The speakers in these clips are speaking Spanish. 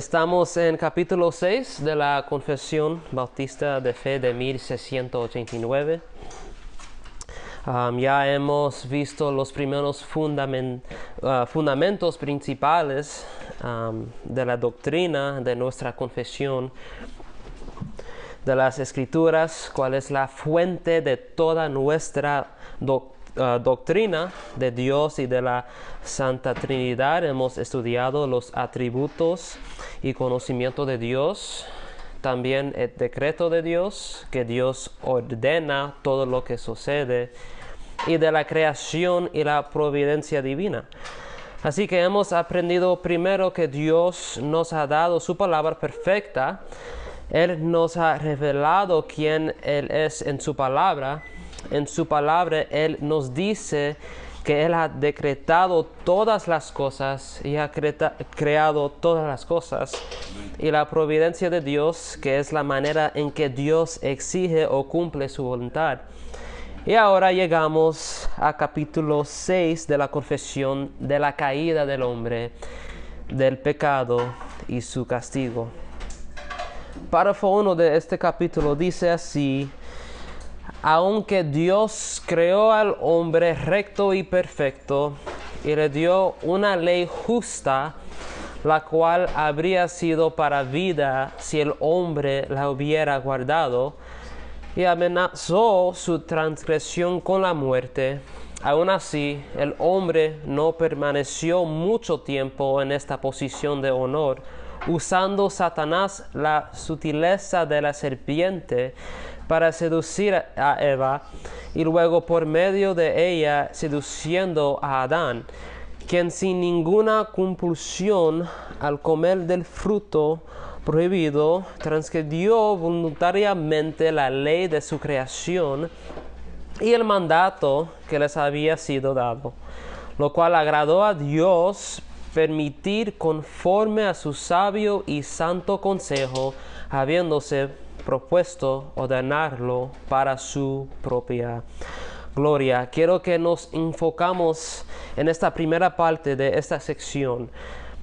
Estamos en capítulo 6 de la Confesión Bautista de Fe de 1689. Ya hemos visto los primeros fundamentos principales de la doctrina de nuestra confesión, de las Escrituras, cuál es la fuente de toda nuestra doctrina de Dios y de la Santa Trinidad. Hemos estudiado los atributos y conocimiento de Dios, también el decreto de Dios, que Dios ordena todo lo que sucede, y de la creación y la providencia divina. Así que hemos aprendido primero que Dios nos ha dado su palabra perfecta. Él nos ha revelado quién Él es en su palabra. En su palabra Él nos dice que Él ha decretado todas las cosas y ha creado todas las cosas. Y la providencia de Dios, que es la manera en que Dios exige o cumple su voluntad. Y ahora llegamos a capítulo 6 de la confesión de la caída del hombre, del pecado y su castigo. Párrafo 1 de este capítulo dice así: aunque Dios creó al hombre recto y perfecto y le dio una ley justa, la cual habría sido para vida si el hombre la hubiera guardado, y amenazó su transgresión con la muerte, aún así el hombre no permaneció mucho tiempo en esta posición de honor, usando Satanás la sutileza de la serpiente para seducir a Eva, y luego por medio de ella seduciendo a Adán, quien sin ninguna compulsión al comer del fruto prohibido transgredió voluntariamente la ley de su creación y el mandato que les había sido dado, lo cual agradó a Dios permitir conforme a su sabio y santo consejo, habiéndose propuesto ordenarlo para su propia gloria. Quiero que nos enfocamos en esta primera parte de esta sección,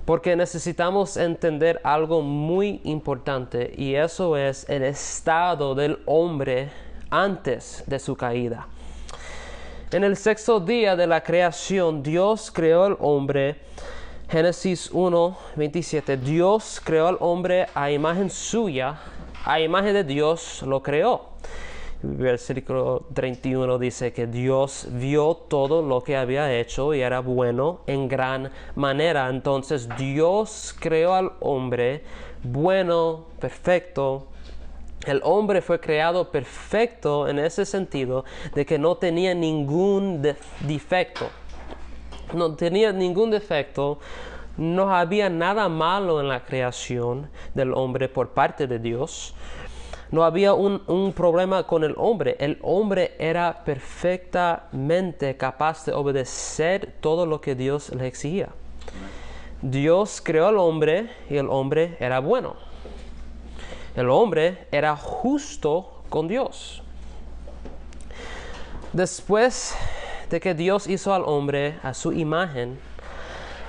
porque necesitamos entender algo muy importante, y eso es el estado del hombre antes de su caída. En el sexto día de la creación, Dios creó al hombre. Génesis 1:27. Dios creó al hombre a imagen suya, a imagen de Dios lo creó. Versículo 31 dice que Dios vio todo lo que había hecho y era bueno en gran manera. Entonces Dios creó al hombre bueno, perfecto. El hombre fue creado perfecto en ese sentido de que no tenía ningún defecto. No tenía ningún defecto. No había nada malo en la creación del hombre por parte de Dios. No había un problema con el hombre. El hombre era perfectamente capaz de obedecer todo lo que Dios le exigía. Dios creó al hombre y el hombre era bueno. El hombre era justo con Dios. Después de que Dios hizo al hombre a su imagen,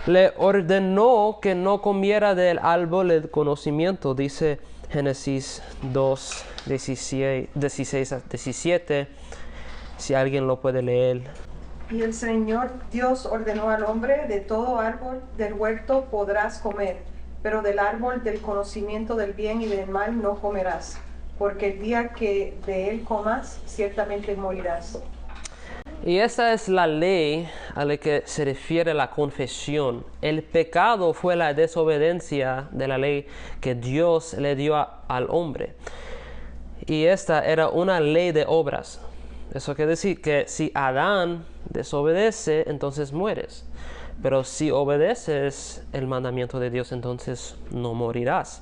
le ordenó que no comiera del árbol del conocimiento, dice Génesis 2, 16 a 17, si alguien lo puede leer. Y el Señor Dios ordenó al hombre: de todo árbol del huerto podrás comer, pero del árbol del conocimiento del bien y del mal no comerás, porque el día que de él comas, ciertamente morirás. Y esa es la ley a la que se refiere la confesión. El pecado fue la desobediencia de la ley que Dios le dio al hombre. Y esta era una ley de obras. Eso quiere decir que si Adán desobedece, entonces mueres. Pero si obedeces el mandamiento de Dios, entonces no morirás.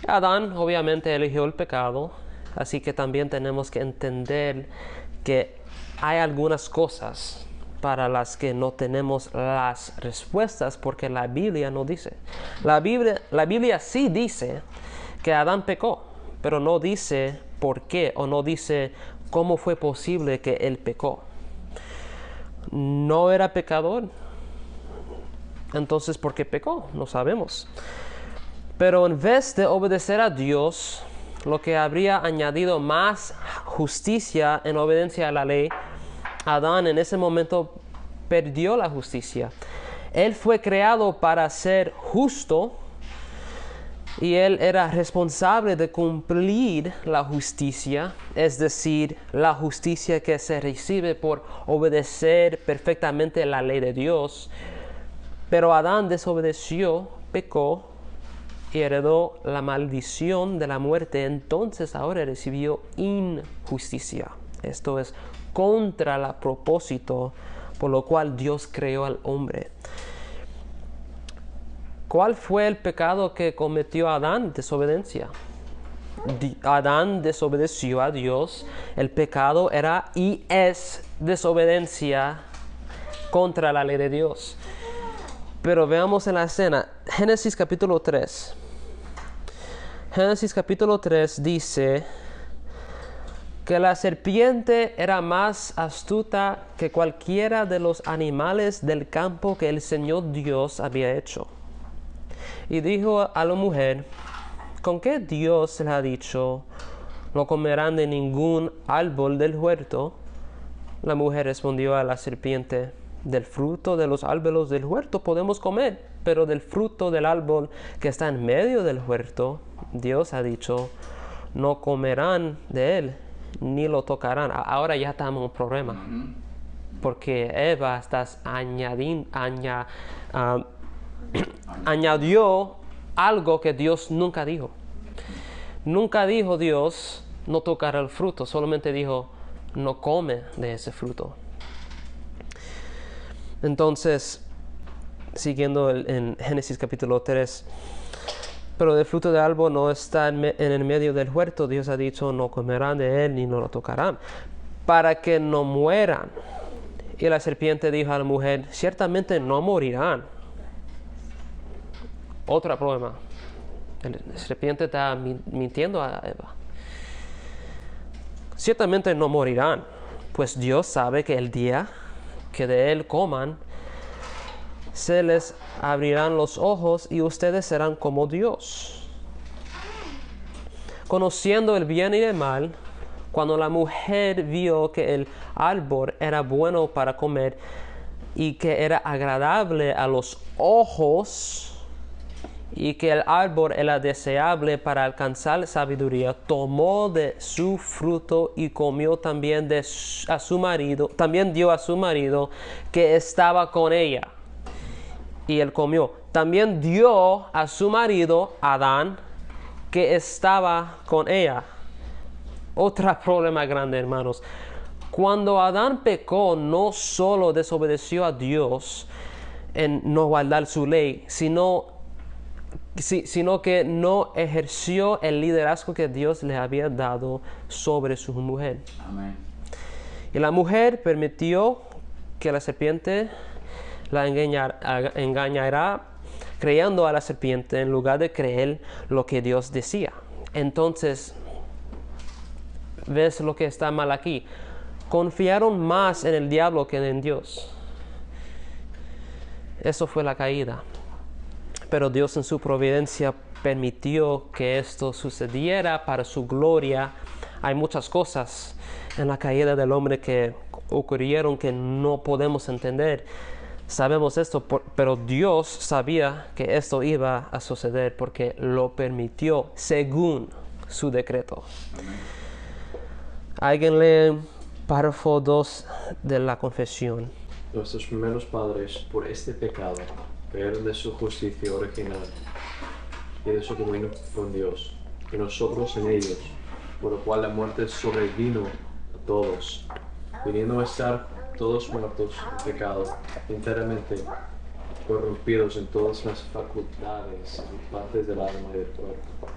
Adán obviamente eligió el pecado, así que también tenemos que entender que hay algunas cosas para las que no tenemos las respuestas, porque la Biblia no dice. La Biblia sí dice que Adán pecó, pero no dice por qué, o no dice cómo fue posible que él pecó. No era pecador. Entonces, ¿por qué pecó? No sabemos. Pero en vez de obedecer a Dios, lo que habría añadido más justicia en obediencia a la ley, Adán en ese momento perdió la justicia. Él fue creado para ser justo y él era responsable de cumplir la justicia, es decir, la justicia que se recibe por obedecer perfectamente la ley de Dios. Pero Adán desobedeció, pecó y heredó la maldición de la muerte. Entonces ahora recibió injusticia. Esto es contra el propósito por lo cual Dios creó al hombre. ¿Cuál fue el pecado que cometió Adán? Desobediencia. Adán desobedeció a Dios. El pecado era y es desobediencia contra la ley de Dios. Pero veamos en la escena, Génesis capítulo 3. Génesis capítulo 3 dice que la serpiente era más astuta que cualquiera de los animales del campo que el Señor Dios había hecho. Y dijo a la mujer, ¿con qué Dios le ha dicho, no comerán de ningún árbol del huerto? La mujer respondió a la serpiente, del fruto de los árboles del huerto podemos comer, pero del fruto del árbol que está en medio del huerto, Dios ha dicho, no comerán de él, ni lo tocarán. Ahora ya estamos en un problema, porque Eva añadió algo que Dios nunca dijo. Nunca dijo Dios, no tocará el fruto, solamente dijo, no come de ese fruto. Entonces, siguiendo en Génesis capítulo 3, pero del fruto del árbol no está en el medio del huerto, Dios ha dicho, no comerán de él ni no lo tocarán, para que no mueran. Y la serpiente dijo a la mujer, ciertamente no morirán. Otro problema. La serpiente está mintiendo a Eva. Ciertamente no morirán, pues Dios sabe que el día que de él coman, se les abrirán los ojos y ustedes serán como Dios, conociendo el bien y el mal. Cuando la mujer vio que el árbol era bueno para comer y que era agradable a los ojos y que el árbol era deseable para alcanzar sabiduría, tomó de su fruto y comió también a su marido, también dio a su marido que estaba con ella, y él comió. También dio a su marido, Adán, que estaba con ella. Otro problema grande, hermanos. Cuando Adán pecó, no solo desobedeció a Dios en no guardar su ley, sino que no ejerció el liderazgo que Dios le había dado sobre su mujer. Amén. Y la mujer permitió que la serpiente la engañara, creyendo a la serpiente en lugar de creer lo que Dios decía. Entonces, ¿ves lo que está mal aquí? Confiaron más en el diablo que en Dios. Eso fue la caída. Pero Dios en su providencia permitió que esto sucediera para su gloria. Hay muchas cosas en la caída del hombre que ocurrieron que no podemos entender. Sabemos esto, pero Dios sabía que esto iba a suceder porque lo permitió según su decreto. Amén. Alguien lee párrafo 2 de la confesión. Nuestros primeros padres, por este pecado, cayeron de su justicia original y de su comunión con Dios, y nosotros en ellos, por lo cual la muerte sobrevino a todos, viniendo a estar todos muertos en pecado, enteramente corrompidos en todas las facultades y partes del alma y del cuerpo.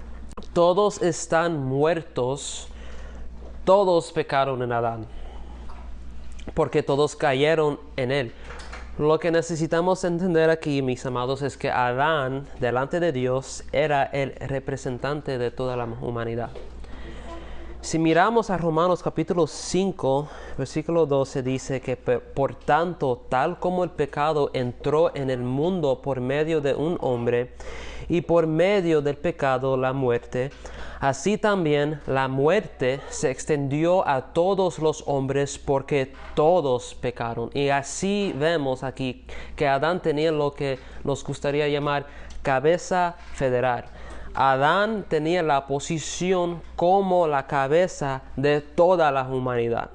Todos están muertos, todos pecaron en Adán, porque todos cayeron en él. Lo que necesitamos entender aquí, mis amados, es que Adán, delante de Dios, era el representante de toda la humanidad. Si miramos a Romanos capítulo 5, versículo 12, dice que por tanto, tal como el pecado entró en el mundo por medio de un hombre, y por medio del pecado la muerte, así también la muerte se extendió a todos los hombres porque todos pecaron. Y así vemos aquí que Adán tenía lo que nos gustaría llamar cabeza federal. Adán tenía la posición como la cabeza de toda la humanidad.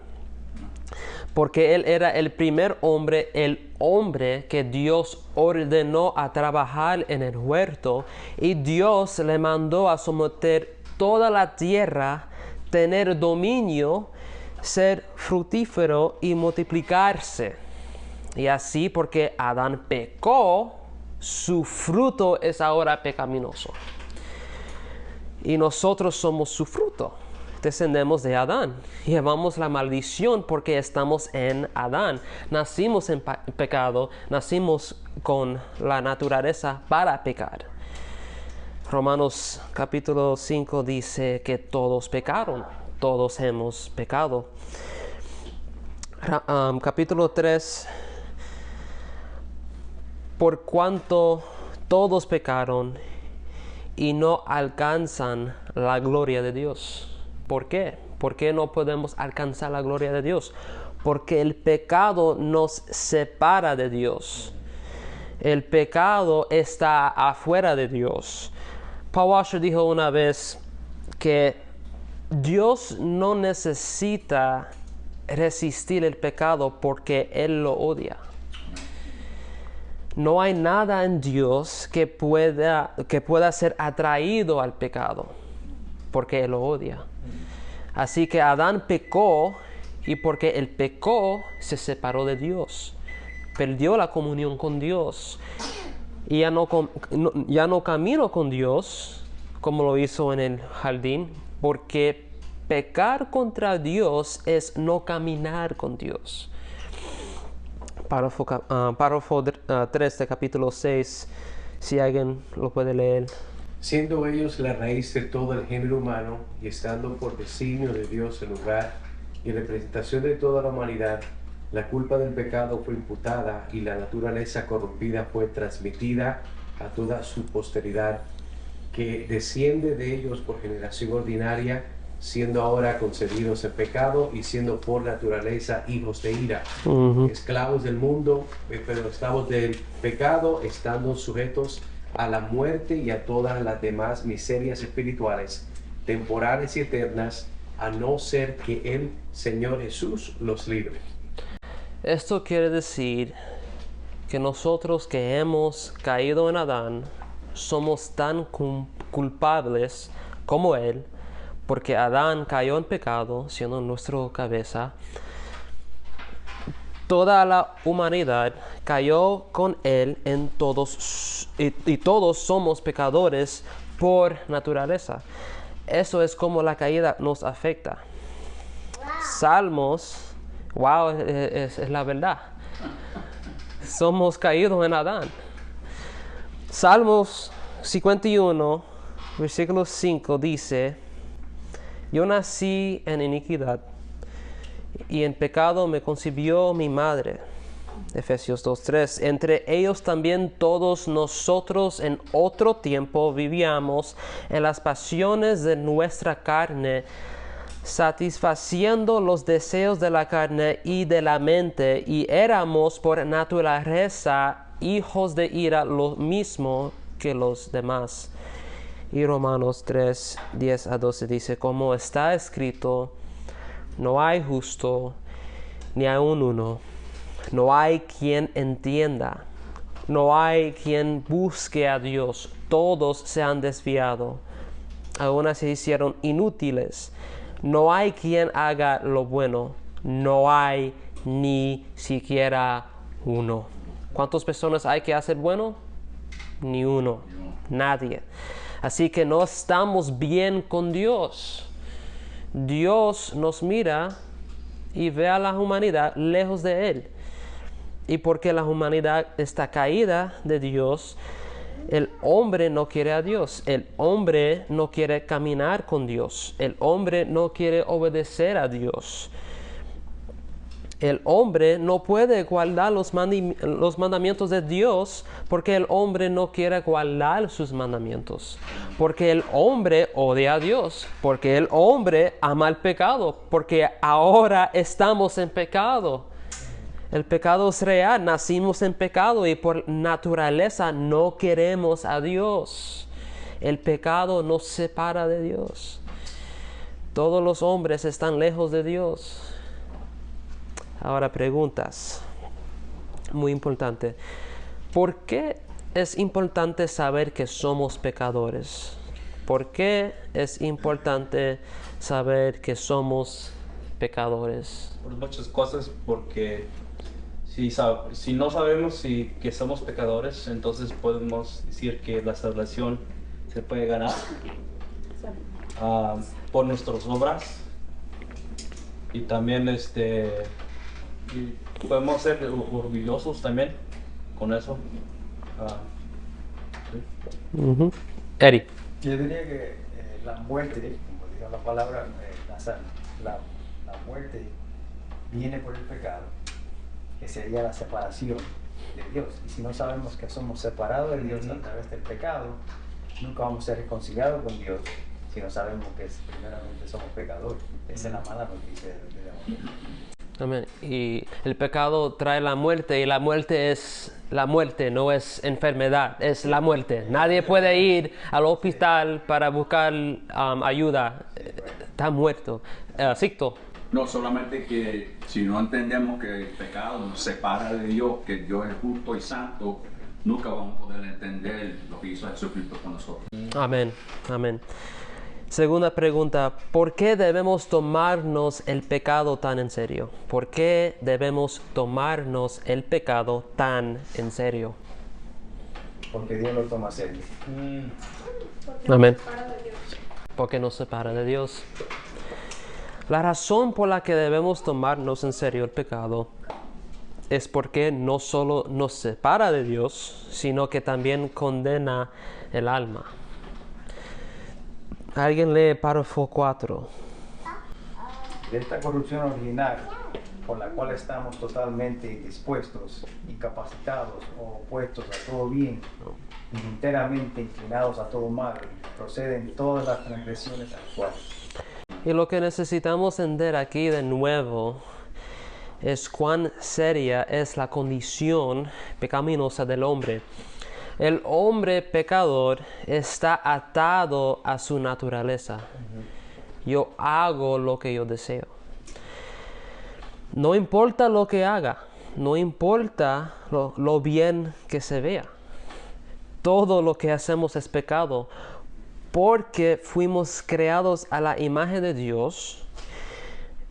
Porque él era el primer hombre, el hombre que Dios ordenó a trabajar en el huerto, y Dios le mandó a someter toda la tierra, tener dominio, ser fructífero y multiplicarse. Y así, porque Adán pecó, su fruto es ahora pecaminoso. Y nosotros somos su fruto, descendemos de Adán. Llevamos la maldición porque estamos en Adán. Nacimos en pecado, nacimos con la naturaleza para pecar. Romanos capítulo 5 dice que todos pecaron, todos hemos pecado. Capítulo 3, por cuanto todos pecaron y no alcanzan la gloria de Dios. ¿Por qué? ¿Por qué no podemos alcanzar la gloria de Dios? Porque el pecado nos separa de Dios. El pecado está afuera de Dios. Paul Washer dijo una vez que Dios no necesita resistir el pecado porque Él lo odia. No hay nada en Dios que pueda ser atraído al pecado, porque Él lo odia. Así que Adán pecó, y porque Él pecó, se separó de Dios. Perdió la comunión con Dios. Y ya no caminó con Dios, como lo hizo en el jardín, porque pecar contra Dios es no caminar con Dios. Párrafo 3 de capítulo 6, si alguien lo puede leer. Siendo ellos la raíz de todo el género humano, y estando por designio de Dios en lugar y representación de toda la humanidad, la culpa del pecado fue imputada y la naturaleza corrompida fue transmitida a toda su posteridad, que desciende de ellos por generación ordinaria, siendo ahora concebidos en pecado y siendo por naturaleza hijos de ira, esclavos del mundo, pero esclavos del pecado, estando sujetos a la muerte y a todas las demás miserias espirituales, temporales y eternas, a no ser que el Señor Jesús los libre. Esto quiere decir que nosotros que hemos caído en Adán somos tan culpables como Él, porque Adán cayó en pecado, siendo nuestra cabeza. Toda la humanidad cayó con Él en todos, y todos somos pecadores por naturaleza. Eso es como la caída nos afecta. Salmos, es la verdad. Somos caídos en Adán. Salmos 51, versículo 5 dice: yo nací en iniquidad, y en pecado me concibió mi madre. Efesios 2:3. Entre ellos también todos nosotros en otro tiempo vivíamos en las pasiones de nuestra carne, satisfaciendo los deseos de la carne y de la mente, y éramos por naturaleza hijos de ira, lo mismo que los demás. Y Romanos 3, 10 a 12 dice: como está escrito, no hay justo, ni aun uno. No hay quien entienda. No hay quien busque a Dios. Todos se han desviado. Algunas se hicieron inútiles. No hay quien haga lo bueno. No hay ni siquiera uno. ¿Cuántas personas hay que hacer bueno? Ni uno. Nadie. Así que no estamos bien con Dios. Dios nos mira y ve a la humanidad lejos de Él. Y porque la humanidad está caída de Dios, El hombre no quiere a Dios. El hombre no quiere caminar con Dios. El hombre no quiere obedecer a Dios. El hombre no puede guardar los mandamientos de Dios porque el hombre no quiere guardar sus mandamientos. Porque el hombre odia a Dios. Porque el hombre ama el pecado. Porque ahora estamos en pecado. El pecado es real. Nacimos en pecado y por naturaleza no queremos a Dios. El pecado nos separa de Dios. Todos los hombres están lejos de Dios. Ahora preguntas, muy importante. ¿Por qué es importante saber que somos pecadores? ¿Por qué es importante saber que somos pecadores? Por muchas cosas, porque si no sabemos que somos pecadores, entonces podemos decir que la salvación se puede ganar por nuestras obras y también y podemos ser orgullosos también con eso. Uh-huh. Eric. Yo diría que la muerte, como dice la palabra, la muerte viene por el pecado, que sería la separación de Dios. Y si no sabemos que somos separados de Dios a través del pecado, nunca vamos a ser reconciliados con Dios si no sabemos que primeramente somos pecadores. Esa es la mala noticia de la muerte. Amén. Y el pecado trae la muerte y la muerte es la muerte, no es enfermedad, es la muerte. Nadie puede ir al hospital para buscar ayuda. Está muerto. Sicto. No, solamente que si no entendemos que el pecado nos separa de Dios, que Dios es justo y santo, nunca vamos a poder entender lo que hizo Jesucristo con nosotros. Amén, amén. Segunda pregunta, ¿por qué debemos tomarnos el pecado tan en serio? ¿Por qué debemos tomarnos el pecado tan en serio? Porque Dios lo toma serio. Amén. Porque nos separa de Dios. La razón por la que debemos tomarnos en serio el pecado es porque no solo nos separa de Dios, sino que también condena el alma. Alguien lee párrafo 4. De esta corrupción original, por la cual estamos totalmente dispuestos, incapacitados o opuestos a todo bien, y enteramente inclinados a todo mal, proceden todas las transgresiones actuales. Y lo que necesitamos entender aquí de nuevo es cuán seria es la condición pecaminosa del hombre. El hombre pecador está atado a su naturaleza. Yo hago lo que yo deseo. No importa lo que haga, no importa lo bien que se vea. Todo lo que hacemos es pecado, porque fuimos creados a la imagen de Dios,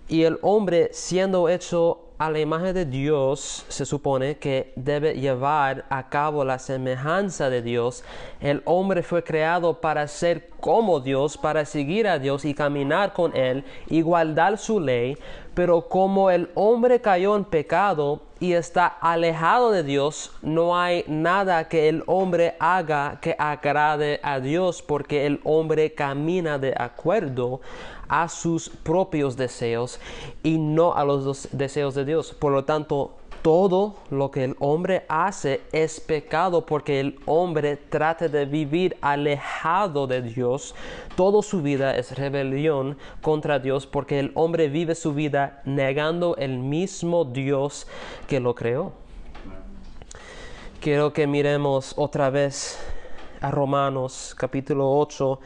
y el hombre, siendo hecho a la imagen de Dios, se supone que debe llevar a cabo la semejanza de Dios. El hombre fue creado para ser como Dios, para seguir a Dios y caminar con Él y guardar su ley. Pero como el hombre cayó en pecado y está alejado de Dios, no hay nada que el hombre haga que agrade a Dios, porque el hombre camina de acuerdo a sus propios deseos y no a los deseos de Dios. Por lo tanto, todo lo que el hombre hace es pecado, porque el hombre trata de vivir alejado de Dios. Toda su vida es rebelión contra Dios, porque el hombre vive su vida negando el mismo Dios que lo creó. Quiero que miremos otra vez a Romanos capítulo 8,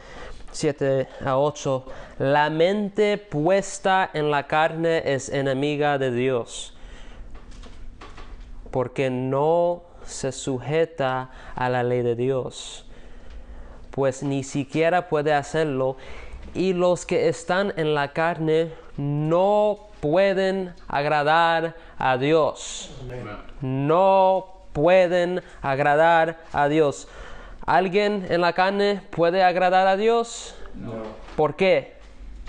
7 a 8. La mente puesta en la carne es enemiga de Dios, porque no se sujeta a la ley de Dios, pues ni siquiera puede hacerlo, y los que están en la carne no pueden agradar a Dios. No pueden agradar a Dios. ¿Alguien en la carne puede agradar a Dios? No. ¿Por qué?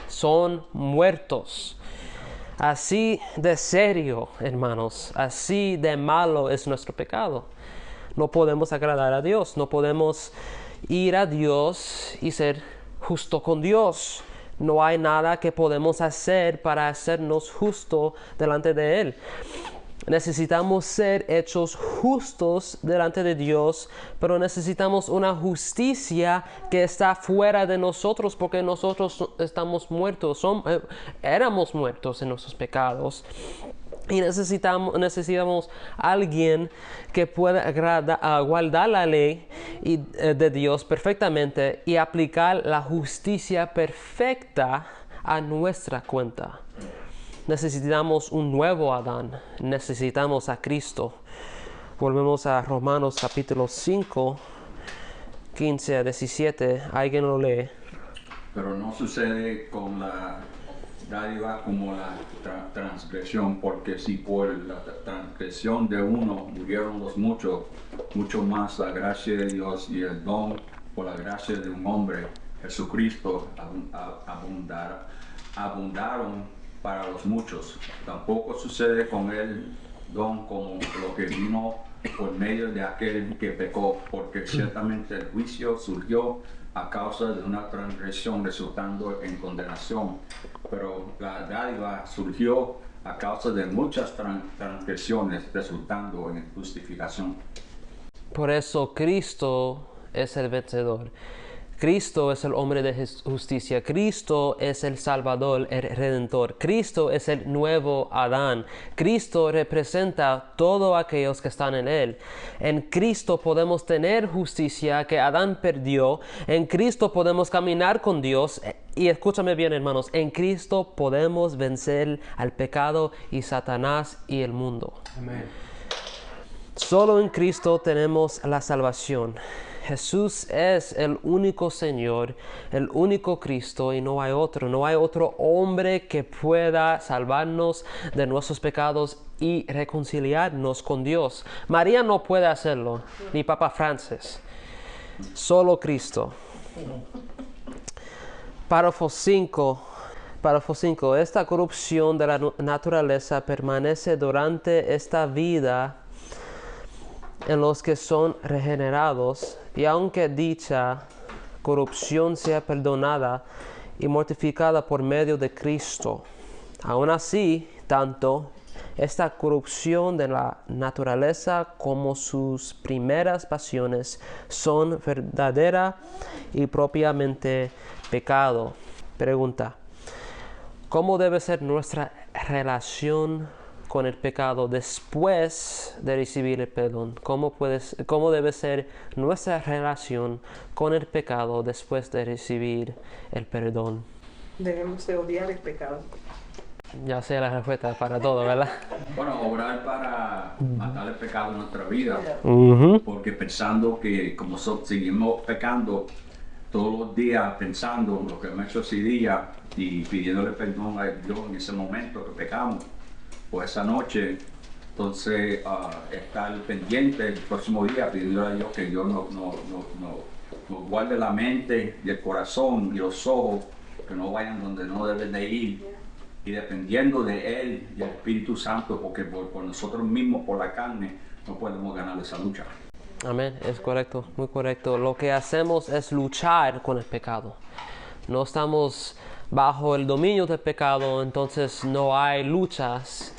Son muertos. Así de serio, hermanos, así de malo es nuestro pecado. no podemos agradar a Dios, no podemos ir a Dios y ser justo con Dios. No hay nada que podemos hacer para hacernos justo delante de Él. Necesitamos ser hechos justos delante de Dios, pero necesitamos una justicia que está fuera de nosotros, porque nosotros estamos muertos, éramos muertos en nuestros pecados. Y necesitamos alguien que pueda guardar la ley de Dios perfectamente y aplicar la justicia perfecta a nuestra cuenta. Necesitamos un nuevo Adán, necesitamos a Cristo. Volvemos a Romanos capítulo 5, 15 a 17, alguien lo lee. Pero no sucede con la dádiva como la transgresión, porque si por la transgresión de uno murieron los muchos, mucho más la gracia de Dios y el don por la gracia de un hombre, Jesucristo, abundaron para los muchos. Tampoco sucede con el don como lo que vino por medio de aquel que pecó, porque ciertamente el juicio surgió a causa de una transgresión resultando en condenación, pero la dádiva surgió a causa de muchas transgresiones resultando en justificación. Por eso Cristo es el vencedor. Cristo es el hombre de justicia. Cristo es el Salvador, el Redentor. Cristo es el nuevo Adán. Cristo representa a todos aquellos que están en Él. En Cristo podemos tener justicia que Adán perdió. En Cristo podemos caminar con Dios. Y escúchame bien, hermanos, en Cristo podemos vencer al pecado y Satanás y el mundo. Amén. Solo en Cristo tenemos la salvación. Jesús es el único Señor, el único Cristo y no hay otro. No hay otro hombre que pueda salvarnos de nuestros pecados y reconciliarnos con Dios. María no puede hacerlo, ni Papa Francis. Solo Cristo. Párrafo 5. Esta corrupción de la naturaleza permanece durante esta vida en los que son regenerados, y aunque dicha corrupción sea perdonada y mortificada por medio de Cristo, aún así, tanto esta corrupción de la naturaleza como sus primeras pasiones son verdadera y propiamente pecado. Pregunta: ¿cómo debe ser nuestra relación con el pecado después de recibir el perdón? ¿Cómo debe ser nuestra relación con el pecado después de recibir el perdón? Debemos de odiar el pecado. Ya sé la respuesta para todo, ¿verdad? Bueno, obrar para matar el pecado en nuestra vida, Uh-huh. porque pensando que como seguimos pecando todos los días, pensando en lo que hemos hecho ese día y pidiéndole perdón a Dios en ese momento que pecamos, pues esa noche, entonces estar pendiente el próximo día, pidiéndole a Dios que Dios nos guarde la mente y el corazón y los ojos, que no vayan donde no deben de ir, y dependiendo de Él y el Espíritu Santo, porque por nosotros mismos, por la carne, no podemos ganar esa lucha. Amén, es correcto, muy correcto. Lo que hacemos es luchar con el pecado. No estamos bajo el dominio del pecado, entonces no hay luchas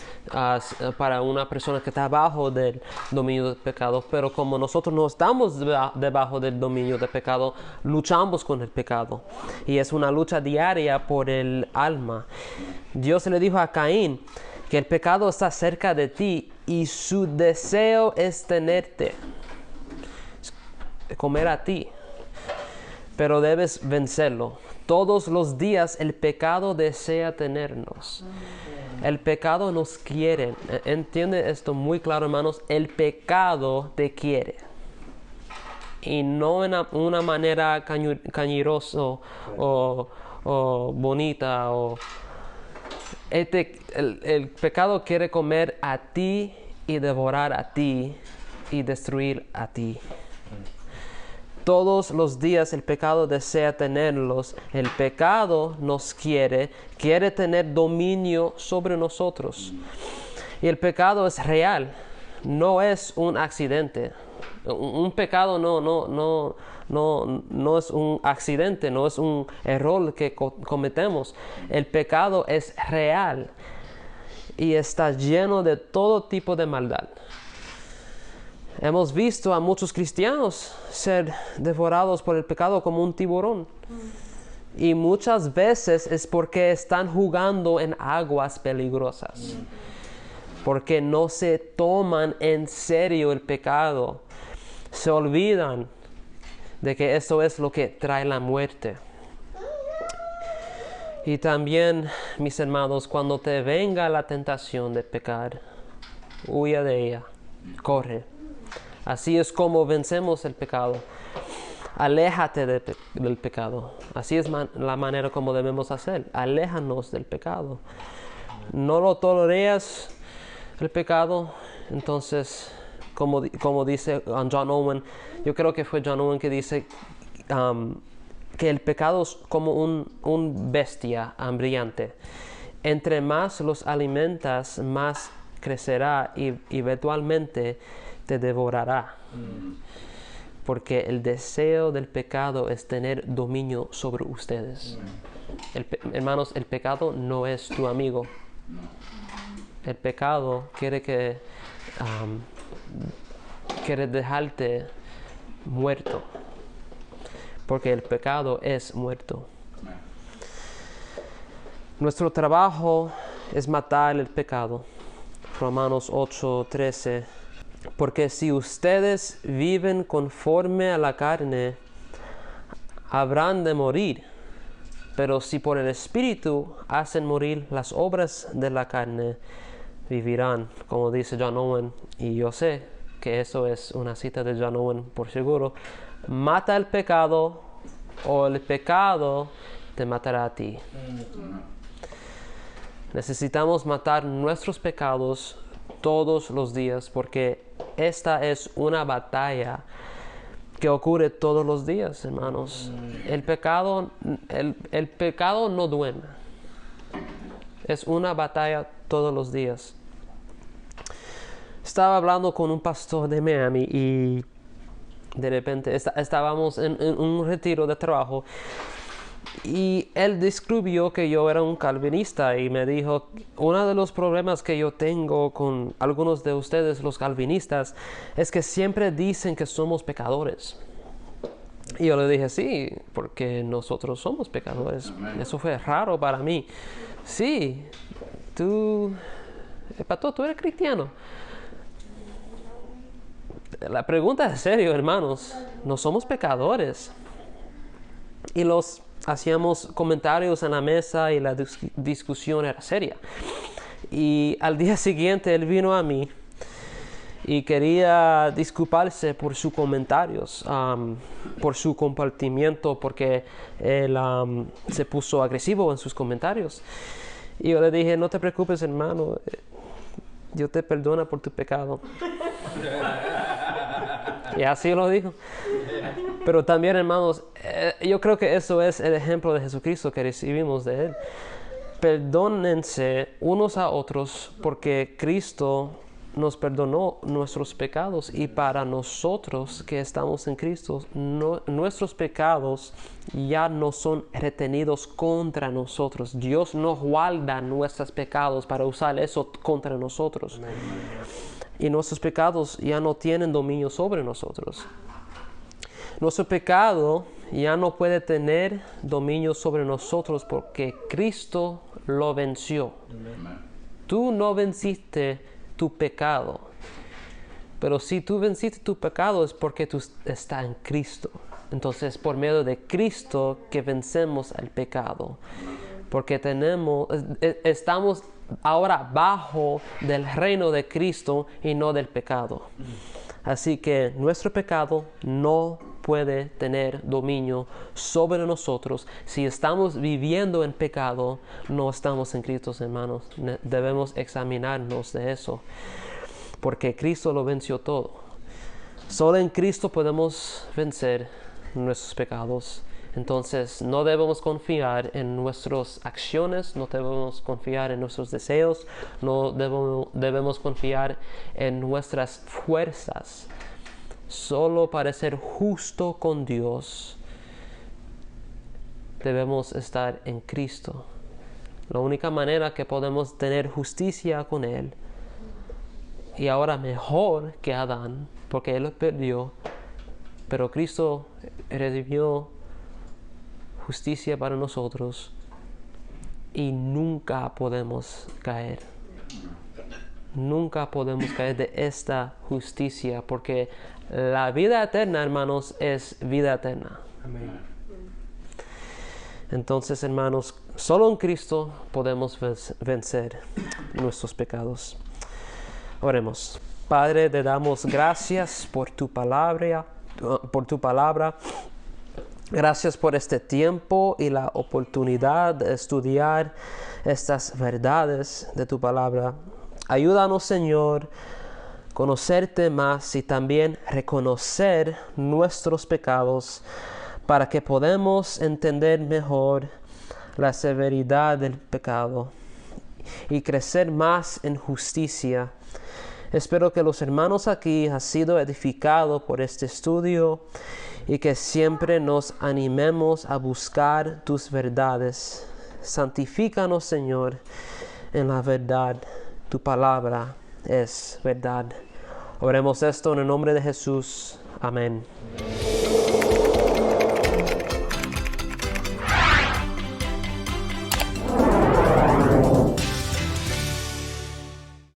para una persona que está bajo del dominio del pecado. Pero como nosotros no estamos debajo del dominio del pecado, luchamos con el pecado. Y es una lucha diaria por el alma. Dios le dijo a Caín que el pecado está cerca de ti y su deseo es tenerte, comer a ti, pero debes vencerlo. Todos los días el pecado desea tenernos. El pecado nos quiere. Entiende esto muy claro, hermanos. El pecado te quiere. Y no en una manera cañiroso o bonita. El pecado quiere comer a ti y devorar a ti y destruir a ti. Todos los días el pecado desea tenerlos. El pecado nos quiere tener dominio sobre nosotros. Y el pecado es real, no es un accidente. Un pecado no es un accidente, no es un error que cometemos. El pecado es real y está lleno de todo tipo de maldad. Hemos visto a muchos cristianos ser devorados por el pecado como un tiburón. Y muchas veces es porque están jugando en aguas peligrosas. Porque no se toman en serio el pecado. Se olvidan de que eso es lo que trae la muerte. Y también, mis hermanos, cuando te venga la tentación de pecar, huya de ella, corre. Así es como vencemos el pecado. Aléjate del pecado. Así es la manera como debemos hacer. Aléjanos del pecado. No lo toleres el pecado. Entonces, como dice John Owen, yo creo que fue John Owen que dice que el pecado es como un bestia hambriente. Entre más los alimentas, más crecerá y eventualmente te devorará. Porque el deseo del pecado es tener dominio sobre ustedes. Hermanos, el pecado no es tu amigo. El pecado quiere dejarte muerto. Porque el pecado es muerto. Nuestro trabajo es matar el pecado. Romanos 8:13. Porque si ustedes viven conforme a la carne, habrán de morir. Pero si por el Espíritu hacen morir las obras de la carne, vivirán, como dice John Owen. Y yo sé que eso es una cita de John Owen, por seguro. Mata el pecado, o el pecado te matará a ti. Necesitamos matar nuestros pecados todos los días, porque esta es una batalla que ocurre todos los días, hermanos. El pecado no duerme. Es una batalla todos los días. Estaba hablando con un pastor de Miami y de repente estábamos en un retiro de trabajo y él describió que yo era un calvinista y me dijo, uno de los problemas que yo tengo con algunos de ustedes, los calvinistas, es que siempre dicen que somos pecadores. Y yo le dije, sí, porque nosotros somos pecadores. Eso fue raro para mí. Sí, pastor, tú eres cristiano. La pregunta es seria, hermanos. No somos pecadores. Y hacíamos comentarios en la mesa y la discusión era seria. Y al día siguiente él vino a mí y quería disculparse por sus comentarios, por su comportamiento, porque él se puso agresivo en sus comentarios. Y yo le dije, no te preocupes, hermano, Dios te perdona por tu pecado. Y así lo dijo. Pero también, hermanos, yo creo que eso es el ejemplo de Jesucristo que recibimos de Él. Perdónense unos a otros porque Cristo nos perdonó nuestros pecados, y para nosotros que estamos en Cristo, nuestros pecados ya no son retenidos contra nosotros. Dios no guarda nuestros pecados para usar eso contra nosotros. Y nuestros pecados ya no tienen dominio sobre nosotros. Nuestro pecado ya no puede tener dominio sobre nosotros porque Cristo lo venció. Tú no venciste tu pecado, pero si tú venciste tu pecado es porque tú estás en Cristo. Entonces, por medio de Cristo que vencemos el pecado, porque estamos ahora bajo del reino de Cristo y no del pecado. Así que nuestro pecado no puede tener dominio sobre nosotros. Si estamos viviendo en pecado, no estamos en Cristo, hermanos. Debemos examinarnos de eso, porque Cristo lo venció todo. Solo en Cristo podemos vencer nuestros pecados. Entonces, no debemos confiar en nuestras acciones, no debemos confiar en nuestros deseos, no debemos confiar en nuestras fuerzas, solo para ser justo con Dios, debemos estar en Cristo. La única manera que podemos tener justicia con Él, y ahora mejor que Adán, porque él lo perdió, pero Cristo recibió justicia para nosotros y nunca podemos caer. Nunca podemos caer de esta justicia, porque la vida eterna, hermanos, es vida eterna. Amén. Entonces, hermanos, solo en Cristo podemos vencer nuestros pecados. Oremos. Padre, te damos gracias por tu palabra. Gracias por este tiempo y la oportunidad de estudiar estas verdades de tu palabra. Ayúdanos, Señor, a conocerte más y también reconocer nuestros pecados para que podamos entender mejor la severidad del pecado y crecer más en justicia. Espero que los hermanos aquí han sido edificados por este estudio y que siempre nos animemos a buscar tus verdades. Santifícanos, Señor, en la verdad. Tu palabra es verdad. Oremos esto en el nombre de Jesús. Amén.